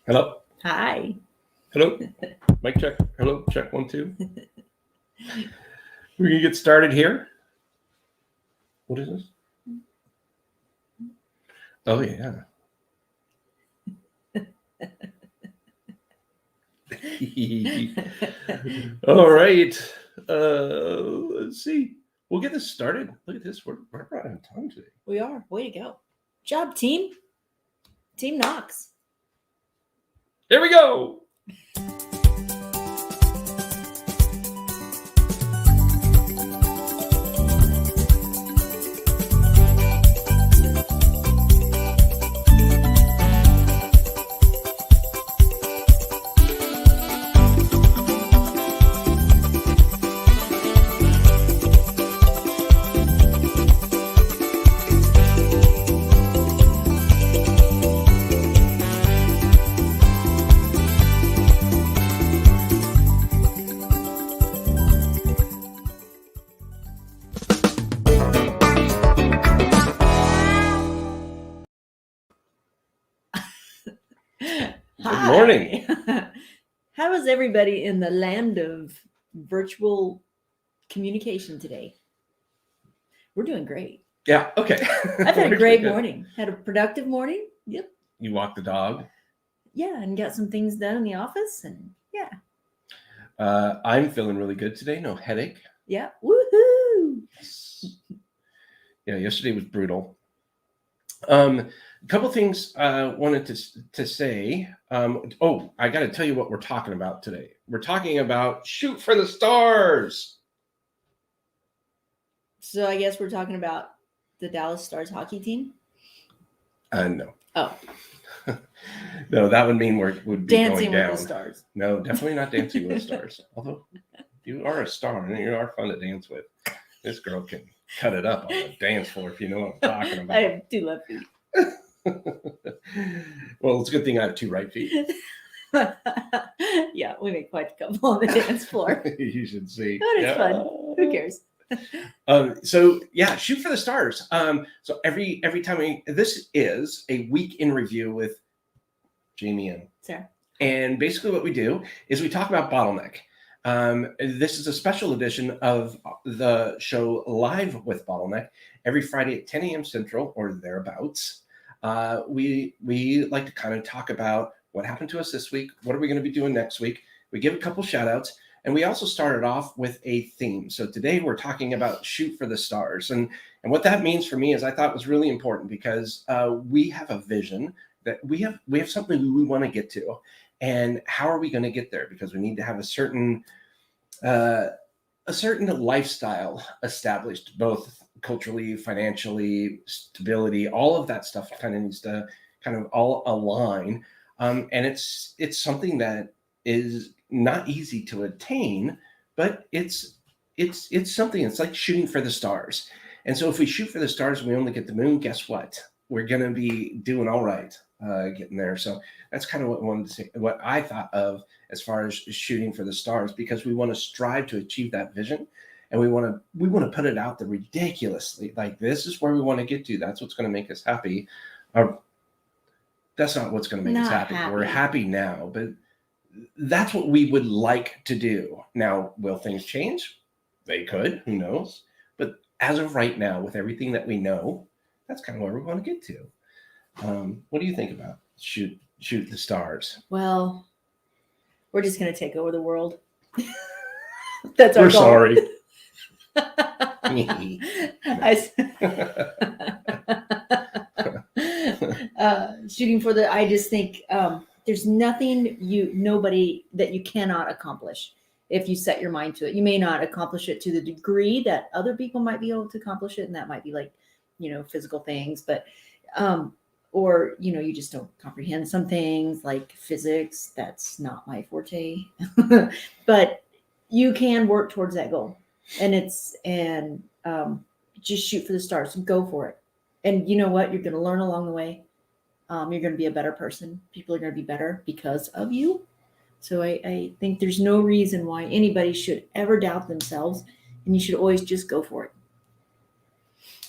Hello. Hi. Hello. Mic check. Hello. Check 1, 2. We're gonna get started here. What is this? Oh yeah. All right. Let's see. We'll get this started. Look at this. We're right on time today. We are. Way to go. Job, team. Team Knox. There we go. Good morning. How is everybody in the land of virtual communication today? We're doing great. Yeah. Okay. I've had a great morning. Had a productive morning. Yep. You walked the dog. Yeah, and got some things done in the office, and yeah. I'm feeling really good today. No headache. Yeah. Woohoo! Yeah. Yesterday was brutal. A couple things I wanted to say. I got to tell you what we're talking about today. We're talking about shoot for the stars. So I guess we're talking about the Dallas Stars hockey team. No. Oh. No, that would mean would be Dancing going down. with the Stars. No, definitely not Dancing with the Stars. Although you are a star and you are fun to dance with. This girl can cut it up on the dance floor if you know what I'm talking about. I have 2 left feet. Well, it's a good thing I have 2 right feet. Yeah, we make quite a couple on the dance floor. You should see. But it's fun. Who cares? So yeah, shoot for the stars. So every time this is a week in review with Jaime and Sara. And basically what we do is we talk about Bottleneck. This is a special edition of the show Live with Bottleneck every Friday at 10 a.m. Central or thereabouts. We like to kind of talk about what happened to us this week. What are we going to be doing next week? We give a couple shout outs. And we also started off with a theme. So today we're talking about shoot for the stars. And what that means for me is I thought it was really important because we have a vision that we have something we want to get to. And how are we going to get there? Because we need to have a certain lifestyle established, both culturally, financially, stability, all of that stuff kind of needs to kind of all align. And it's something that is not easy to attain, but it's something. It's like shooting for the stars. And so if we shoot for the stars and we only get the moon, guess what? We're going to be doing all right getting there. So that's kind of what I wanted to say, what I thought of as far as shooting for the stars, because we want to strive to achieve that vision. And we want to put it out there ridiculously. Like, this is where we want to get to. That's what's going to make us happy. That's not what's going to make us happy. We're happy now, but that's what we would like to do. Now, will things change? They could, who knows? But as of right now, with everything that we know, that's kind of where we want to get to. What do you think about shoot the stars? Well, we're just going to take over the world. That's our We're goal. sorry. Shooting for I just think there's nobody that you cannot accomplish if you set your mind to it. You may not accomplish it to the degree that other people might be able to accomplish it, and that might be like, physical things, but or you just don't comprehend some things like physics. That's not my forte. But you can work towards that goal, and just shoot for the stars. Go for it. And you know what? You're going to learn along the way. You're going to be a better person. People are going to be better because of you. So I think there's no reason why anybody should ever doubt themselves, and you should always just go for it.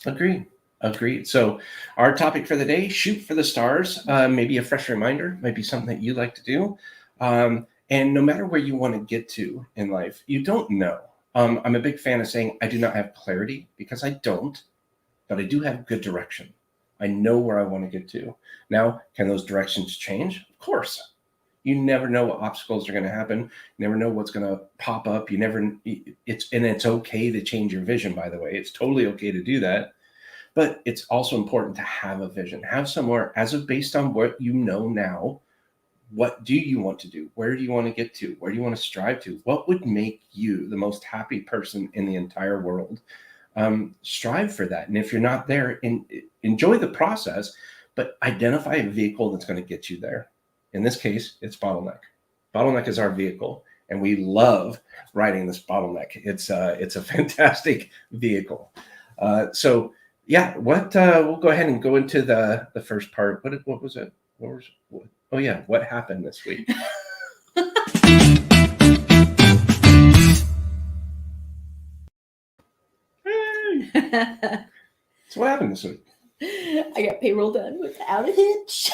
Agree. Agreed. So our topic for the day, shoot for the stars. Maybe a fresh reminder, might be something that you like to do. And no matter where you want to get to in life, you don't know. I'm a big fan of saying I do not have clarity, because I don't, but I do have good direction. I know where I want to get to. Now, can those directions change? Of course. You never know what obstacles are going to happen. You never know what's going to pop up. It's okay to change your vision, by the way. It's totally okay to do that. But it's also important to have a vision, have somewhere based on what you know now. What do you want to do? Where do you want to get to? Where do you want to strive to? What would make you the most happy person in the entire world? Strive for that. And if you're not there, enjoy the process, but identify a vehicle that's going to get you there. In this case, it's Bottleneck. Bottleneck is our vehicle, and we love riding this Bottleneck. It's a fantastic vehicle. So yeah, we'll go ahead and go into the first part. What was it? Oh yeah, what happened this week? So what happened this week? I got payroll done without a hitch.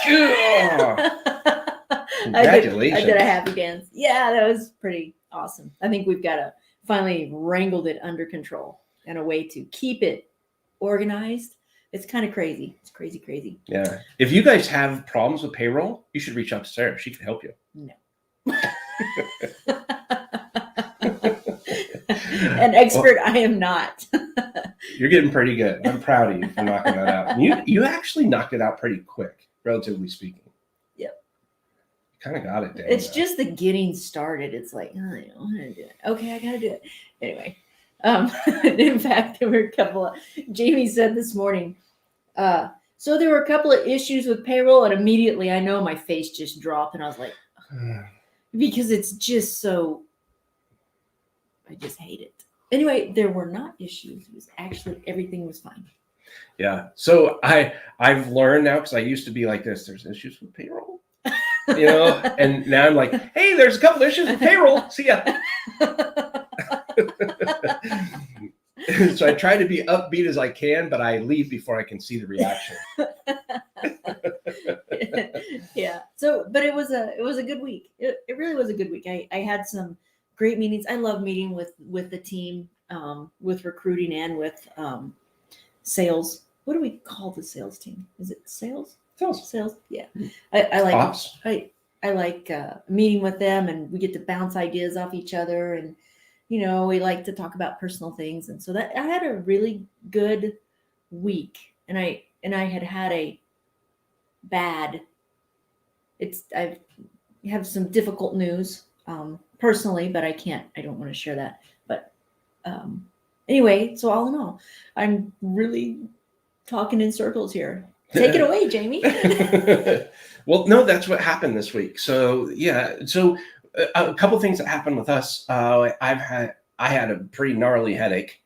Congratulations. I did a happy dance. Yeah, that was pretty awesome. I think we've finally wrangled it under control and a way to keep it organized. It's kind of crazy. It's crazy. Yeah. If you guys have problems with payroll, you should reach out to Sarah. She can help you. No. An expert, I am not. You're getting pretty good. I'm proud of you for knocking that out. And you actually knocked it out pretty quick, relatively speaking. Yep. Kind of got it down. It's just the getting started. It's like, oh, I don't know how to do it. Okay, I got to do it. Anyway. In fact, there were a couple of, Jamie said this morning, so there were a couple of issues with payroll, and immediately I know my face just dropped, and I was like, because it's just so, I just hate it. Anyway, there were not issues. It was actually, everything was fine. Yeah. So I've learned now, because I used to be like this, there's issues with payroll, and now I'm like, hey, there's a couple issues with payroll. See ya. So I try to be upbeat as I can, but I leave before I can see the reaction. Yeah. So, but it was a good week. It really was a good week. I had some great meetings. I love meeting with the team, with recruiting and with sales. What do we call the sales team? Is it sales? Sales. Yeah. I like Ops. I like meeting with them, and we get to bounce ideas off each other, and we like to talk about personal things. And so that I had a really good week, and I had a bad, I have some difficult news, personally, but I don't want to share that. But, anyway, so all in all, I'm really talking in circles here. Take it away, Jamie. Well, no, that's what happened this week. So yeah. So a couple things that happened with us. I had a pretty gnarly headache,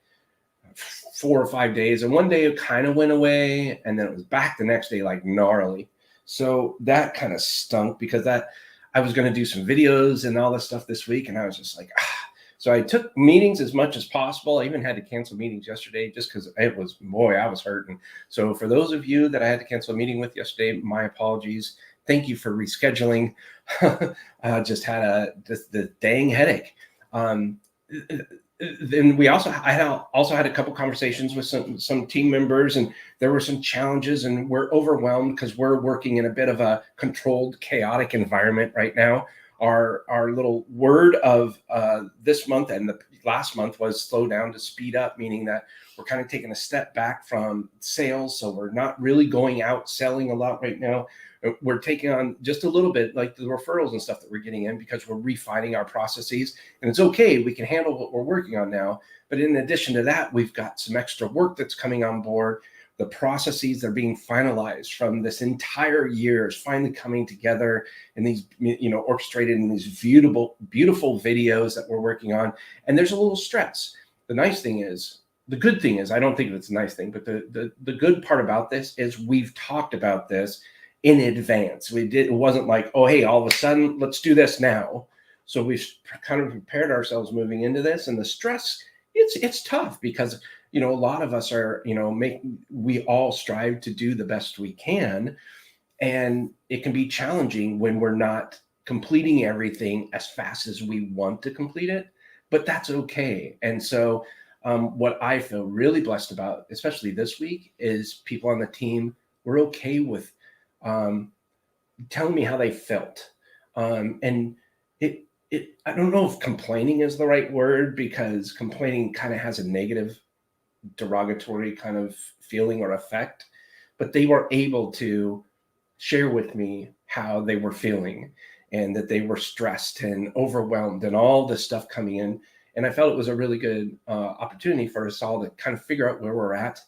4 or 5 days, and one day it kind of went away, and then it was back the next day, like gnarly. So that kind of stunk, because I was going to do some videos and all this stuff this week, and I was just like, So I took meetings as much as possible. I even had to cancel meetings yesterday just because I was hurting. So for those of you that I had to cancel a meeting with yesterday, my apologies. Thank you for rescheduling. Just had the dang headache. Then I also had a couple conversations with some team members, and there were some challenges, and we're overwhelmed because we're working in a bit of a controlled, chaotic environment right now. Our little word of this month and the last month was slow down to speed up, meaning that we're kind of taking a step back from sales. So we're not really going out selling a lot right now. We're taking on just a little bit, like the referrals and stuff that we're getting in, because we're refining our processes, and it's okay. We can handle what we're working on now. But in addition to that, we've got some extra work that's coming on board. The processes that are being finalized from this entire year is finally coming together in these, orchestrated in these beautiful videos that we're working on. And there's a little stress. The good thing is, I don't think it's a nice thing, but the good part about this is we've talked about this in advance. It wasn't like, oh, hey, all of a sudden, let's do this now. So we've kind of prepared ourselves moving into this, and the stress, it's tough because a lot of us are, we all strive to do the best we can. And it can be challenging when we're not completing everything as fast as we want to complete it, but that's okay. And so what I feel really blessed about, especially this week, is people on the team were okay with telling me how they felt. And I don't know if complaining is the right word, because complaining kind of has a negative, derogatory kind of feeling or effect, but they were able to share with me how they were feeling, and that they were stressed and overwhelmed and all this stuff coming in. And I felt it was a really good opportunity for us all to kind of figure out where we're at,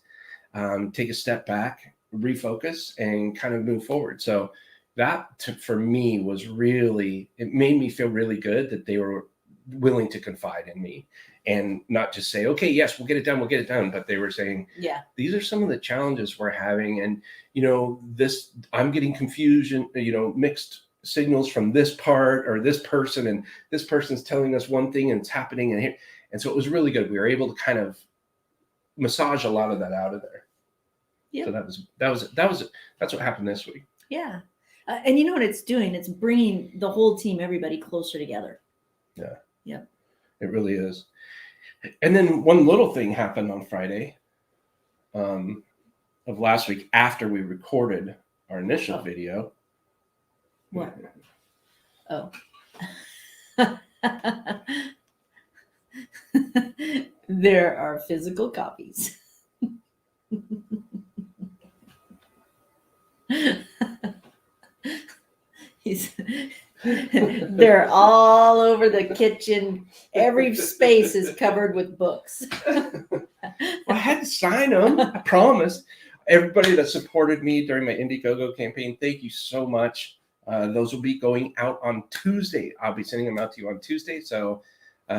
take a step back, refocus, and kind of move forward. So that for me was really, it made me feel really good that they were willing to confide in me and not just say, okay, yes, we'll get it done. But they were saying, Yeah, these are some of the challenges we're having. And, this, I'm getting confusion, mixed signals from this part or this person, and this person's telling us one thing and it's happening in here. And so it was really good. We were able to kind of massage a lot of that out of there. Yeah. So that's what happened this week. yeah. And you know what it's doing? It's bringing the whole team, everybody closer together. Yeah. Yeah. It really is. And then one little thing happened on Friday of last week after we recorded our initial video. What? Oh. There are physical copies. They're all over the kitchen. Every space is covered with books. Well, I had to sign them. I promised. Everybody that supported me during my Indiegogo campaign, thank you so much. Those will be going out on Tuesday. I'll be sending them out to you on Tuesday. So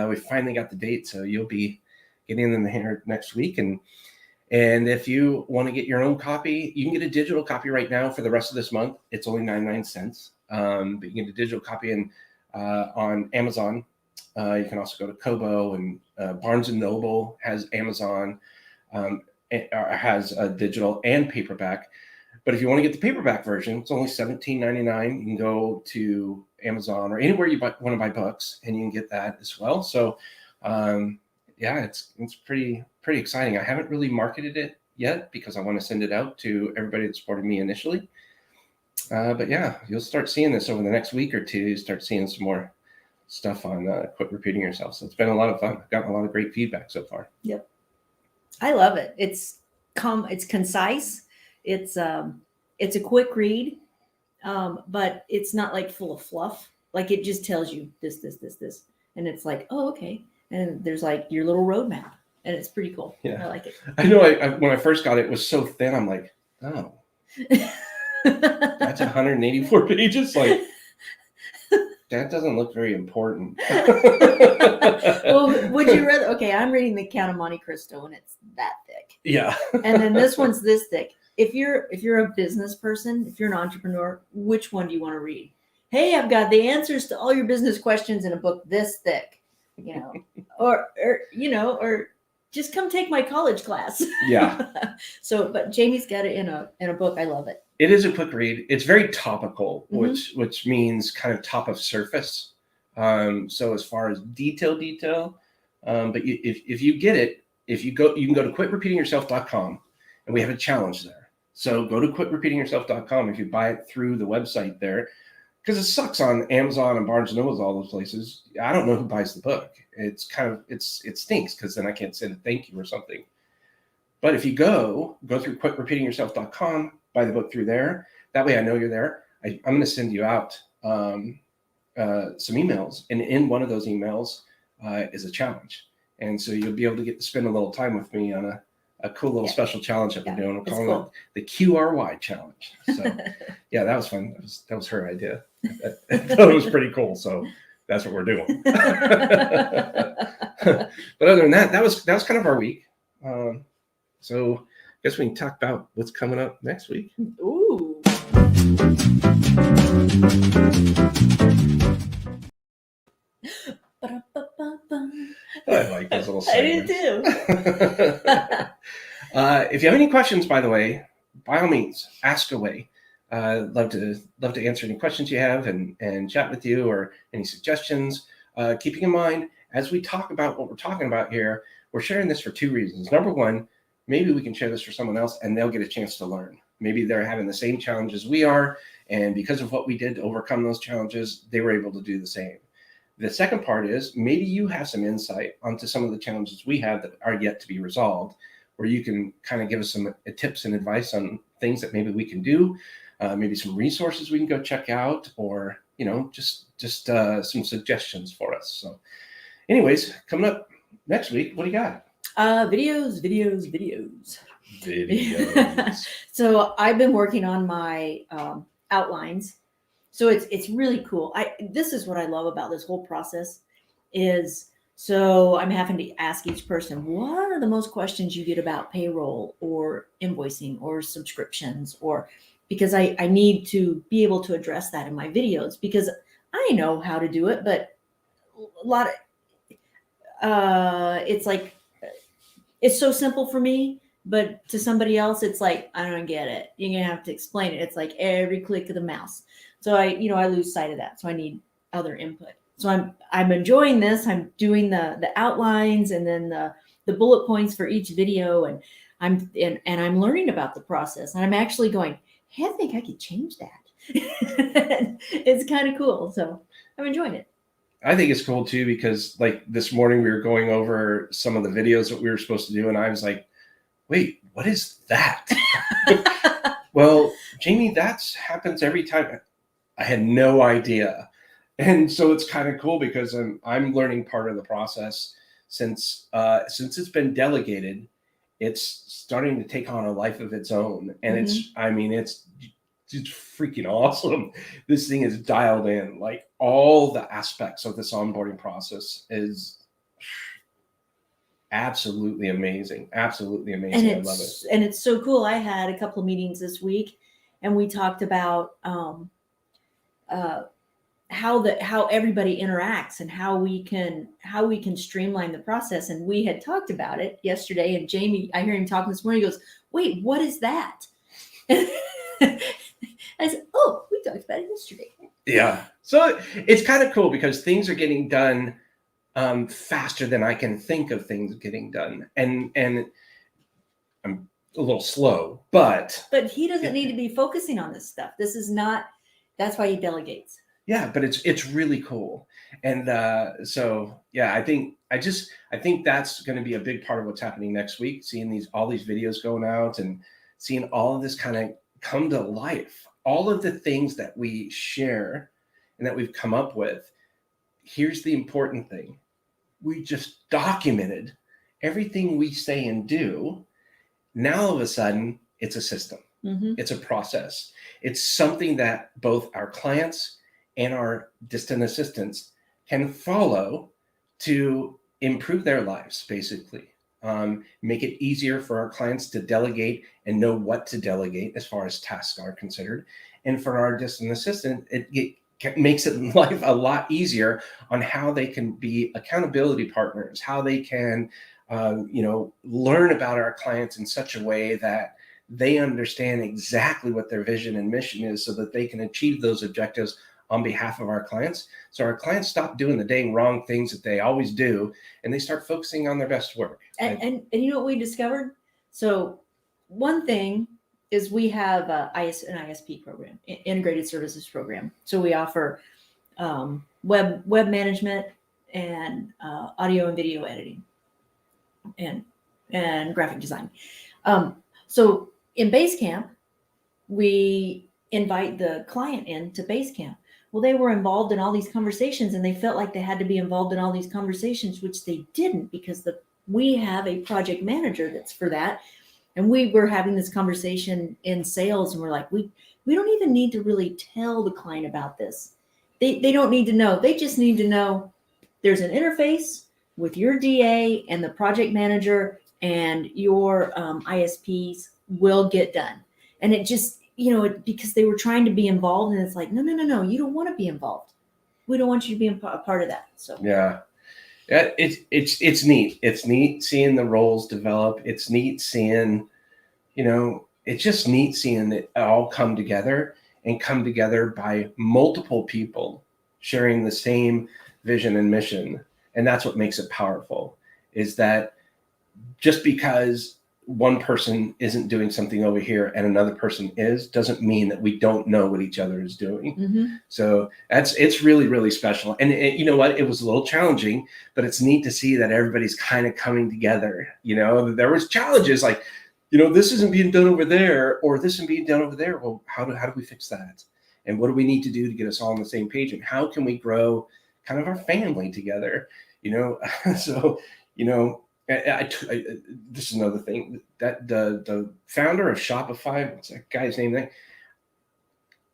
we finally got the date. So you'll be getting them here next week. And if you want to get your own copy, you can get a digital copy right now for the rest of this month. It's only 99 cents. But you can get a digital copy on Amazon. You can also go to Kobo, and Barnes & Noble has Amazon, has a digital and paperback. But if you want to get the paperback version, it's only $17.99. You can go to Amazon or anywhere you want to buy books, and you can get that as well. So, it's pretty exciting. I haven't really marketed it yet because I want to send it out to everybody that supported me initially. But yeah, you'll start seeing this over the next week or two. You start seeing some more stuff on Quit Repeating Yourself. So it's been a lot of fun. I've gotten a lot of great feedback so far. Yep. I love it. It's concise. It's a quick read, but it's not like full of fluff. Like it just tells you this, and it's like, oh, okay. And there's like your little roadmap, and it's pretty cool. Yeah, I like it. I know. When I first got it, it was so thin. I'm like, oh, that's 184 pages. Like that doesn't look very important. Well, would you rather? Okay, I'm reading The Count of Monte Cristo, and it's that thick. Yeah. And then this one's this thick. If you're a business person, if you're an entrepreneur, which one do you want to read? Hey, I've got the answers to all your business questions in a book this thick, or just come take my college class. Yeah. So, but Jamie's got it in a book. I love it. It is a quick read. It's very topical, Mm-hmm. which means kind of top of surface. So as far as detail, but if you get it, you can go to quitrepeatingyourself.com, and we have a challenge there. So go to quitrepeatingyourself.com if you buy it through the website there, because it sucks on Amazon and Barnes & Noble, all those places. I don't know who buys the book. It's kind of, it stinks because then I can't send a thank you or something. But if you go through quitrepeatingyourself.com, buy the book through there. That way I know you're there. I'm going to send you out some emails. And in one of those emails is a challenge. And so you'll be able to get to spend a little time with me on a cool little special challenge that we're doing. We're calling it the QRY challenge. So yeah, that was fun. That was her idea. I thought it was pretty cool. So that's what we're doing. But other than that, that was kind of our week. So I guess we can talk about what's coming up next week. Ooh. I like those little segments. I do too. If you have any questions, by the way, by all means, ask away. Love to answer any questions you have and chat with you, or any suggestions. Keeping in mind, as we talk about what we're talking about here, we're sharing this for two reasons. Number one, maybe we can share this for someone else and they'll get a chance to learn. Maybe they're having the same challenges we are, and because of what we did to overcome those challenges, they were able to do the same. The second part is maybe you have some insight onto some of the challenges we have that are yet to be resolved, where you can kind of give us some tips and advice on things that maybe we can do, maybe some resources we can go check out, or just some suggestions for us. So anyways, coming up next week, what do you got? Videos. So I've been working on my outlines. So it's really cool. This is what I love about this whole process is, so I'm having to ask each person, what are the most questions you get about payroll or invoicing or subscriptions, or because I need to be able to address that in my videos, because I know how to do it, but a lot of it's like, it's so simple for me, but to somebody else, it's like, I don't get it. You're going to have to explain it. It's like every click of the mouse. So I lose sight of that. So I need other input. So I'm enjoying this. I'm doing the outlines and then the bullet points for each video. And I'm learning about the process, and I'm actually going, hey, I think I could change that. It's kind of cool. So I'm enjoying it. I think it's cool too, because like this morning we were going over some of the videos that we were supposed to do, and I was like, wait, what is that? Well, Jamie, that happens every time. I had no idea. And so it's kind of cool because I'm learning part of the process since it's been delegated. It's starting to take on a life of its own, and it's freaking awesome. This thing is dialed in. Like all the aspects of this onboarding process is absolutely amazing. Absolutely amazing. I love it. And it's so cool. I had a couple of meetings this week, and we talked about how everybody interacts and how we can streamline the process. And we had talked about it yesterday, and Jamie, I hear him talking this morning, he goes, wait, what is that? I said, oh, we talked about it yesterday. Yeah. So it's kind of cool because things are getting done faster than I can think of things getting done. And I'm a little slow, but he doesn't need to be focusing on this stuff. This is not, that's why he delegates. Yeah, but it's really cool. And so yeah, I think that's going to be a big part of what's happening next week, seeing all these videos going out and seeing all of this kind of come to life. All of the things that we share and that we've come up with. Here's the important thing. We just documented everything we say and do. Now all of a sudden, it's a system. Mm-hmm. It's a process. It's something that both our clients and our distant assistants can follow to improve their lives, basically. Make it easier for our clients to delegate and know what to delegate as far as tasks are considered. And for our distant assistant, it makes it life a lot easier on how they can be accountability partners, how they can, learn about our clients in such a way that they understand exactly what their vision and mission is so that they can achieve those objectives on behalf of our clients. So our clients stop doing the dang wrong things that they always do, and they start focusing on their best work. And you know what we discovered? So one thing is we have an ISP program, integrated services program. So we offer web management and audio and video editing and graphic design. So in Basecamp, we invite the client in to Basecamp. Well, they were involved in all these conversations, and they felt like they had to be involved in all these conversations, which they didn't, because we have a project manager that's for that. And we were having this conversation in sales, and we're like, we don't even need to really tell the client about this. They don't need to know. They just need to know there's an interface with your DA and the project manager, and your ISPs will get done. And it just, because they were trying to be involved, and it's like, no, you don't want to be involved. We don't want you to be a part of that. So yeah, Yeah, it's neat. It's neat seeing the roles develop. It's neat seeing, it's just neat seeing it all come together and come together by multiple people sharing the same vision and mission. And that's what makes it powerful, is that just because one person isn't doing something over here and another person is, doesn't mean that we don't know what each other is doing. Mm-hmm. So it's really, really special. And you know what? It was a little challenging, but it's neat to see that everybody's kind of coming together. There was challenges like, this isn't being done over there, or this isn't being done over there. Well, how do we fix that? And what do we need to do to get us all on the same page? And how can we grow kind of our family together? So, this is another thing that the founder of Shopify, what's that guy's name?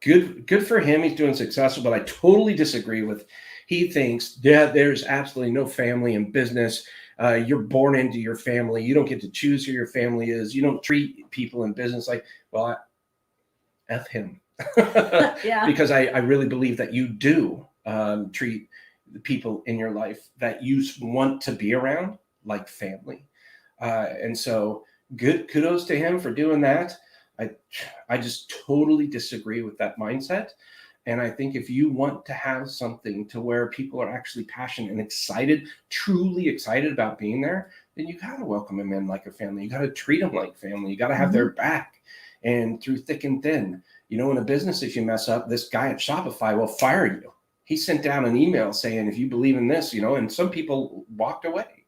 Good for him. He's doing successful, but I totally disagree with. He thinks there's absolutely no family in business. You're born into your family. You don't get to choose who your family is. You don't treat people in business like, well, F him. Yeah. Because I really believe that you do treat the people in your life that you want to be around like family. And so kudos to him for doing that. I just totally disagree with that mindset. And I think if you want to have something to where people are actually passionate and excited, truly excited about being there, then you got to welcome them in like a family. You got to treat them like family. You got to have their back. And through thick and thin, in a business, if you mess up, this guy at Shopify will fire you. He sent down an email saying, if you believe in this, and some people walked away.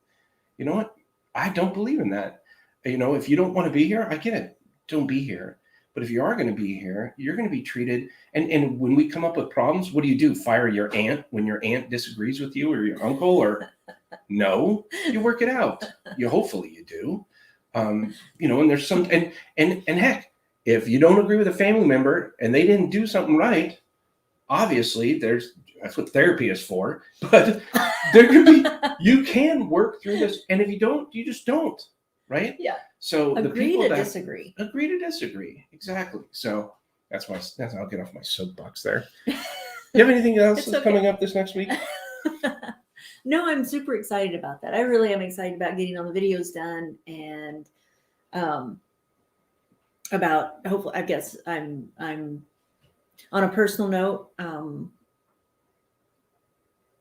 You know what? I don't believe in that. If you don't want to be here, I get it. Don't be here. But if you are going to be here, you're going to be treated. And when we come up with problems, what do? Fire your aunt when your aunt disagrees with you, or your uncle, or no, you work it out. Hopefully you do. And there's some, and heck, if you don't agree with a family member and they didn't do something right, obviously that's what therapy is for. But there could be, you can work through this. And if you don't, you just don't. Right? Yeah. So agree to disagree. Agree to disagree. Exactly. So I'll get off my soapbox there. You have anything else that's coming up this next week? No, I'm super excited about that. I really am excited about getting all the videos done, and about hopefully, I guess I'm on a personal note.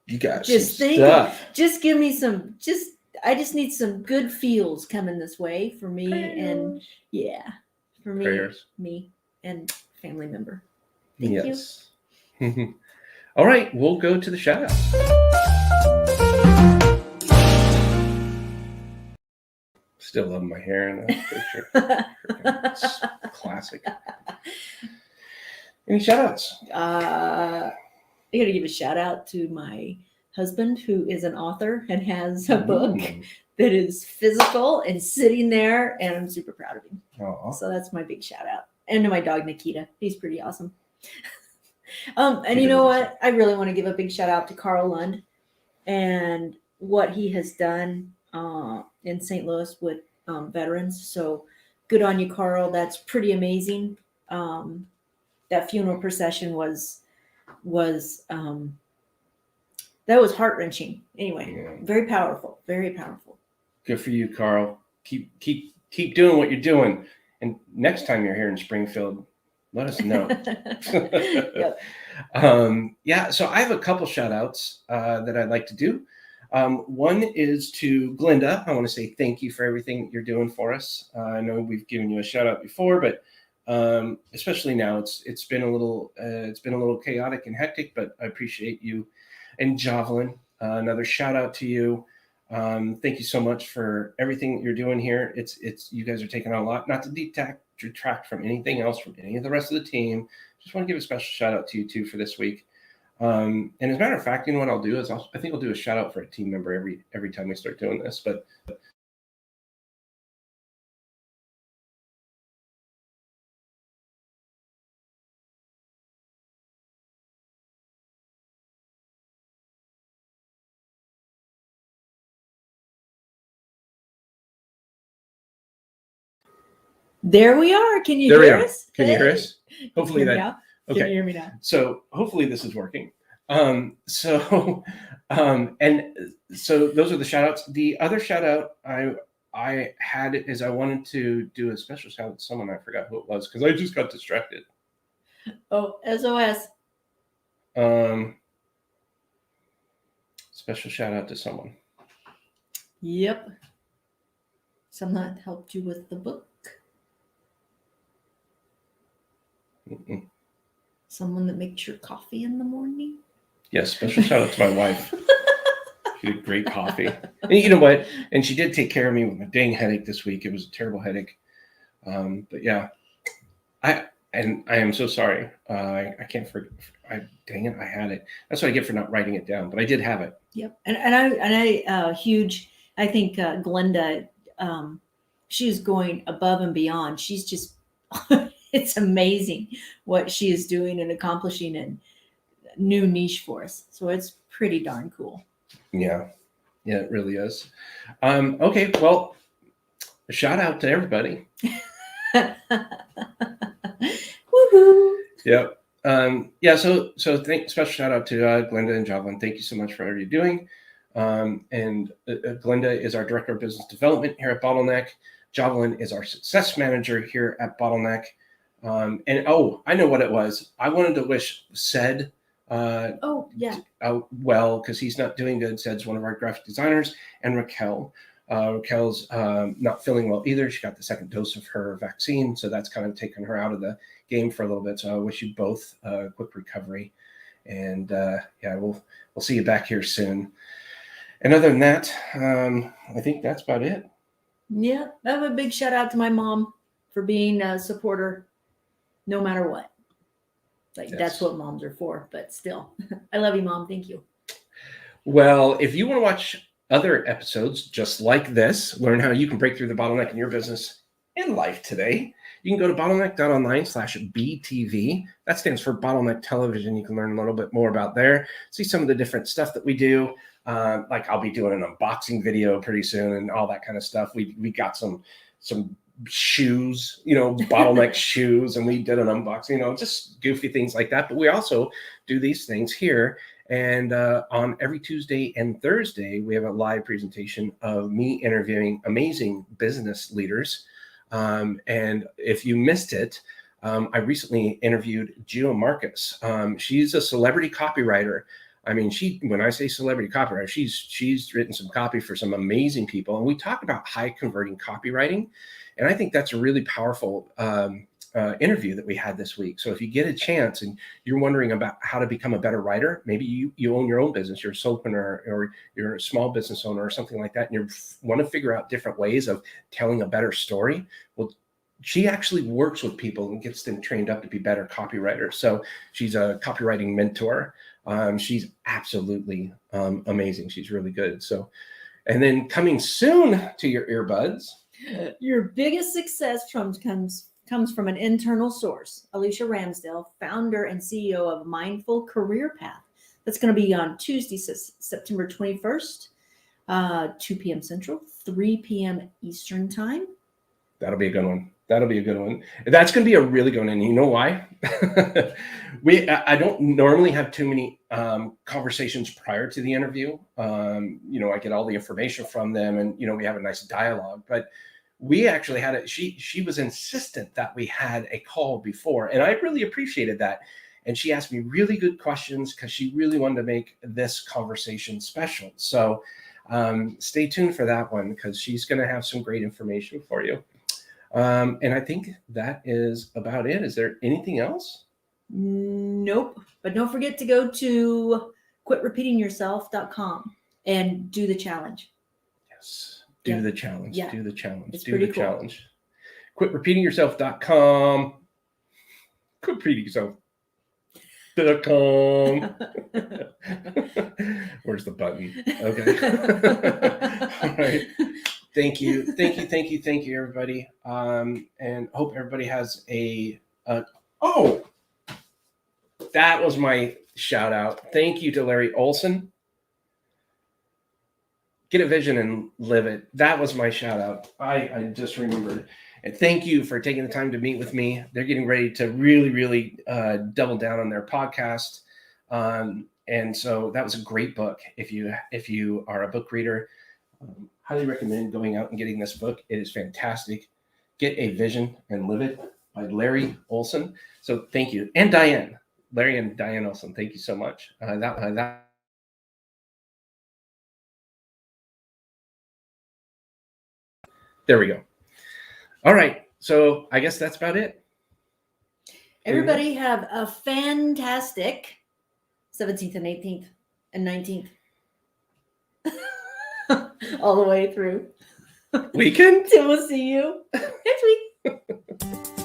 You got just some stuff. Just give me some. I just need some good feels coming this way for me. Prayers. And for me, Prayers. Me and family member. Thank you. All right, we'll go to the shout out. Still love my hair in that picture. It's classic. Any shout outs? I got to give a shout out to my husband, who is an author and has a book that is physical and sitting there, and I'm super proud of him. Aww. So that's my big shout out. And to my dog Nikita, he's pretty awesome. And you know what? I really want to give a big shout out to Carl Lund and what he has done in St. Louis with veterans. So good on you, Carl. That's pretty amazing. That funeral procession was that was heart-wrenching. Anyway, very powerful, very powerful. Good for you, Carl. Keep doing what you're doing. And next time you're here in Springfield, let us know. Yep. So I have a couple shout outs that I'd like to do. One is to Glinda. I want to say thank you for everything that you're doing for us. I know we've given you a shout out before, but especially now it's been a little chaotic and hectic, but I appreciate you. And Javelin, another shout out to you. Thank you so much for everything that you're doing here. It's you guys are taking on a lot, not to detract from anything else from any of the rest of the team. Just want to give a special shout out to you too for this week. And as a matter of fact, you know what I'll do is I think I'll do a shout out for a team member every time we start doing this. But there we are. Can you hear us? Can you hear us? Hopefully that. Okay. Can you hear me now? So hopefully this is working. And so those are the shout outs. The other shout out I had is I wanted to do a special shout out to someone. I forgot who it was because I just got distracted. Oh, SOS. Special shout out to someone. Yep. Someone that helped you with the book. Mm-mm. Someone that makes your coffee in the morning. Yes, special shout out to my wife. She did great coffee. And you know what? And she did take care of me with my dang headache this week. It was a terrible headache. But yeah, I am so sorry. I can't forget. Dang it, I had it. That's what I get for not writing it down. But I did have it. Yep. And huge. I think Glenda, she's going above and beyond. She's just, it's amazing what she is doing and accomplishing in new niche for us. So it's pretty darn cool. Yeah, it really is. Okay, well, a shout out to everybody. Woohoo! Yep. So special shout out to Glenda and Jovelyn. Thank you so much for all you're doing. And Glenda is our director of business development here at Bottleneck. Jovelyn is our success manager here at Bottleneck. I know what it was. I wanted to wish Sed well, because he's not doing good. Sed's one of our graphic designers, and Raquel. Raquel's not feeling well either. She got the second dose of her vaccine, so that's kind of taken her out of the game for a little bit. So I wish you both a quick recovery, and we'll see you back here soon. And other than that, I think that's about it. Yeah, I have a big shout out to my mom for being a supporter, no matter what. That's what moms are for, but still, I love you, Mom. Thank you. Well, if you want to watch other episodes just like this, learn how you can break through the bottleneck in your business and life today, you can go to Bottleneck.Online/BTV. That stands for Bottleneck Television. You can learn a little bit more about there, see some of the different stuff that we do. Like I'll be doing an unboxing video pretty soon and all that kind of stuff. We got some shoes, Bottleneck shoes, and we did an unboxing, just goofy things like that. But we also do these things here. And on every Tuesday and Thursday, we have a live presentation of me interviewing amazing business leaders. And if you missed it, I recently interviewed Gio Marcus. She's a celebrity copywriter. I mean, when I say celebrity copywriter, she's written some copy for some amazing people. And we talk about high converting copywriting. And I think that's a really powerful interview that we had this week. So if you get a chance and you're wondering about how to become a better writer, maybe you own your own business, you're a solopreneur or you're a small business owner or something like that, and you want to figure out different ways of telling a better story. Well, she actually works with people and gets them trained up to be better copywriters. So she's a copywriting mentor. She's absolutely amazing. She's really good. So, and then coming soon to your earbuds, your biggest success comes from an internal source. Alicia Ramsdale, founder and CEO of Mindful Career Path. That's going to be on Tuesday, September 21st, 2 p.m. Central, 3 p.m. Eastern Time. That'll be a good one. That's going to be a really good one. And you know why? I don't normally have too many conversations prior to the interview. I get all the information from them and, we have a nice dialogue. But we actually had it. She was insistent that we had a call before. And I really appreciated that. And she asked me really good questions because she really wanted to make this conversation special. So stay tuned for that one because she's going to have some great information for you. And I think that is about it. Is there anything else? Nope. But don't forget to go to quitrepeatingyourself.com and do the challenge. Yes. Do the challenge. Yeah. Do the challenge. It's do pretty the cool. challenge. Quitrepeatingyourself.com. Quit repeating yourself.com. Where's the button? Okay. All right. Thank you, everybody. And hope everybody has that was my shout out. Thank you to Larry Olson. Get a vision and live it. That was my shout out. I just remembered. And thank you for taking the time to meet with me. They're getting ready to really, really double down on their podcast. And so that was a great book. If you are a book reader, highly recommend going out and getting this book. It is fantastic. Get a Vision and Live It by Larry Olson. So thank you. And Diane. Larry and Diane Olson, thank you so much. There we go. All right. So I guess that's about it. Everybody have a fantastic 17th and 18th and 19th. All the way through. Weekend? Till we'll see you next week.